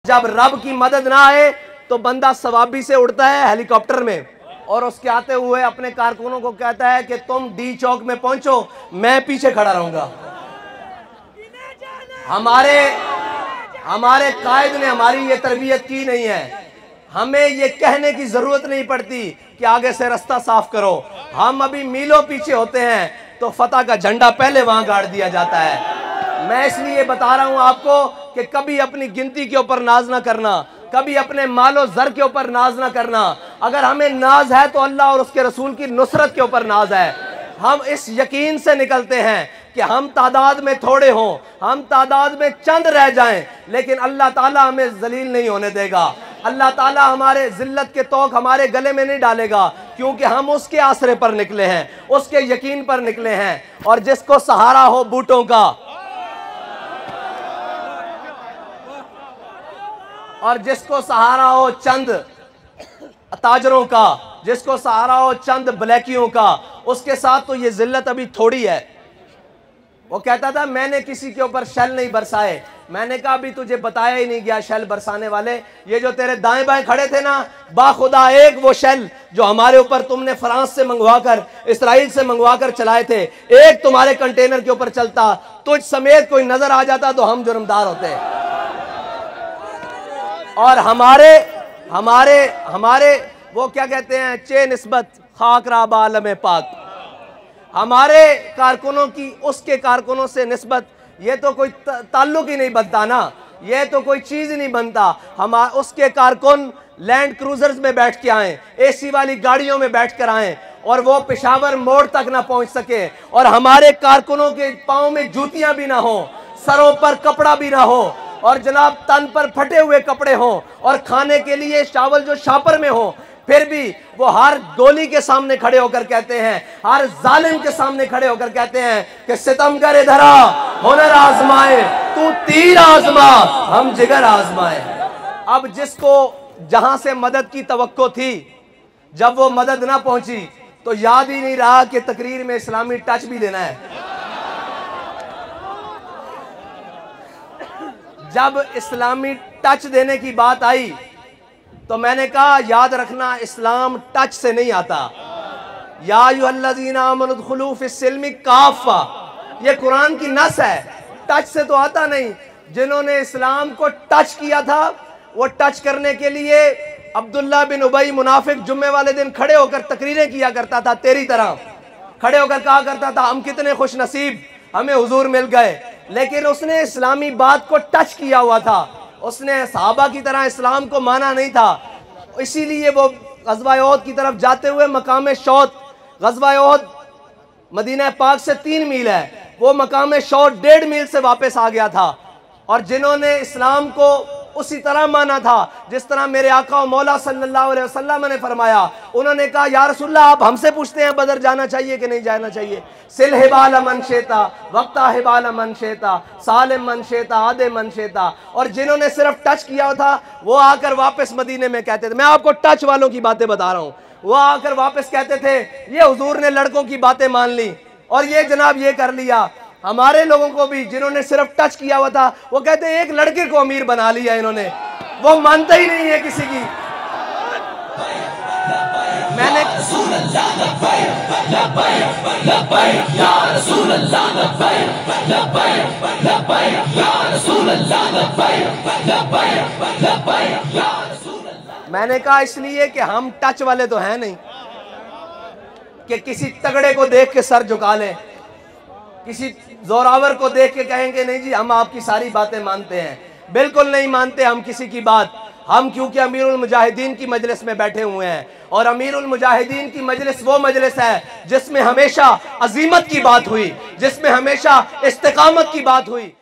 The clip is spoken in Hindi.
जब रब की मदद ना आए तो बंदा सवाबी से उड़ता है हेलीकॉप्टर में और उसके आते हुए अपने कारकुनों को कहता है कि तुम डी चौक में पहुंचो, मैं पीछे खड़ा रहूंगा। हमारे कायद ने हमारी ये तरबियत की नहीं है। हमें ये कहने की जरूरत नहीं पड़ती कि आगे से रास्ता साफ करो। हम अभी मीलों पीछे होते हैं तो फतह का झंडा पहले वहां गाड़ दिया जाता है। मैं इसलिए बता रहा हूं आपको कि कभी अपनी गिनती के ऊपर नाज ना करना, कभी अपने मालो जर के ऊपर नाज ना करना। अगर हमें नाज है तो अल्लाह और उसके रसूल की नुसरत के ऊपर नाज है। हम इस यकीन से निकलते हैं कि हम तादाद में थोड़े हों, हम तादाद में चंद रह जाएं, लेकिन अल्लाह ताला हमें जलील नहीं होने देगा। अल्लाह ताला हमारे जिल्लत के तौक हमारे गले में नहीं डालेगा, क्योंकि हम उसके आसरे पर निकले हैं, उसके यकीन पर निकले हैं। और जिसको सहारा हो बूटों का, और जिसको सहारा हो चंद ताजरों का, जिसको सहारा हो चंद ब्लैकियों का, उसके साथ तो ये जिल्लत अभी थोड़ी है। वो कहता था मैंने किसी के ऊपर शैल नहीं बरसाए। मैंने कहा अभी तुझे बताया ही नहीं गया शैल बरसाने वाले। ये जो तेरे दाएं बाएं खड़े थे ना, बाखुदा एक वो शैल जो हमारे ऊपर तुमने फ्रांस से मंगवाकर, इसराइल से मंगवाकर चलाए थे, एक तुम्हारे कंटेनर के ऊपर चलता, तुझ समेत कोई नजर आ जाता तो हम जुर्मदार होते। और हमारे वो क्या कहते हैं, चे निस्बत खाकरा बालम पाक, हमारे कारकुनों की उसके कारकुनों से निस्बत, ये तो कोई ताल्लुक ही नहीं बनता ना, ये तो कोई चीज ही नहीं बनता। हम उसके कारकुन लैंड क्रूजर्स में बैठ के आए, एसी वाली गाड़ियों में बैठ कर आए और वो पेशावर मोड़ तक ना पहुंच सके, और हमारे कारकुनों के पाँव में जूतियां भी ना हो, सरों पर कपड़ा भी ना हो, और जनाब तन पर फटे हुए कपड़े हों, और खाने के लिए चावल जो शापर में हो, फिर भी वो हर गोली के सामने खड़े होकर कहते हैं, हर जालिम के सामने खड़े होकर कहते हैं कि सितमगर धरा हुनर आजमाए, तू तीर आजमा हम जिगर आजमाए। अब जिसको जहां से मदद की तवक्को थी, जब वो मदद ना पहुंची तो याद ही नहीं रहा कि तकरीर में इस्लामी टच भी देना है। जब इस्लामी टच देने की बात आई तो मैंने कहा याद रखना, इस्लाम टच से नहीं आता। या अय्युहल्लज़ीना आमनु उदखुलू फिस्सिल्मि काफ़ा, ये कुरान की नस है, टच से तो आता नहीं। जिन्होंने इस्लाम को टच किया था, वो टच करने के लिए अब्दुल्ला बिन उबई मुनाफिक जुम्मे वाले दिन खड़े होकर तकरीरें किया करता था, तेरी तरह खड़े होकर कहा करता था हम कितने खुश नसीब, हमें हुजूर मिल गए। लेकिन उसने इस्लामी बात को टच किया हुआ था, उसने सहाबा की तरह इस्लाम को माना नहीं था। इसीलिए वो ग़ज़वा उहद की तरफ जाते हुए मकाम शौत, ग़ज़वा उहद मदीना पाक से 3 मील है, वो मकाम शौत 1.5 मील से वापस आ गया था। और जिन्होंने इस्लाम को उसी तरह माना था जिस तरह मेरे आका और मौला सल्लल्लाहु अलैहि वसल्लम ने फरमाया, उन्होंने कहा या रसूलल्लाह आप हमसे पूछते हैं बदर जाना चाहिए कि नहीं जाना चाहिए। सिल हिबाल मन शेता वक्ता हिबाल मन शेता सालिम मन शेता आदे मन शेता। और जिन्होंने सिर्फ टच किया था वो आकर वापस मदीने में कहते थे, मैं आपको टच वालों की बातें बता रहा हूँ, वो आकर वापस कहते थे ये हुजूर ने लड़कों की बातें मान ली और ये जनाब ये कर लिया। हमारे लोगों को भी जिन्होंने सिर्फ टच किया हुआ था वो कहते हैं एक लड़के को अमीर बना लिया इन्होंने, वो मानता ही नहीं है किसी की। मैंने कहा इसलिए कि हम टच वाले तो हैं नहीं कि किसी तगड़े को देख के सर झुका लें, किसी जोरावर को देख के कहेंगे नहीं जी हम आपकी सारी बातें मानते हैं। बिल्कुल नहीं मानते हम किसी की बात। हम क्योंकि अमीरुल मुजाहिदीन की मजलिस में बैठे हुए हैं, और अमीरुल मुजाहिदीन की मजलिस वो मजलिस है जिसमें हमेशा अजीमत की बात हुई, जिसमें हमेशा इस्तिकामत की बात हुई।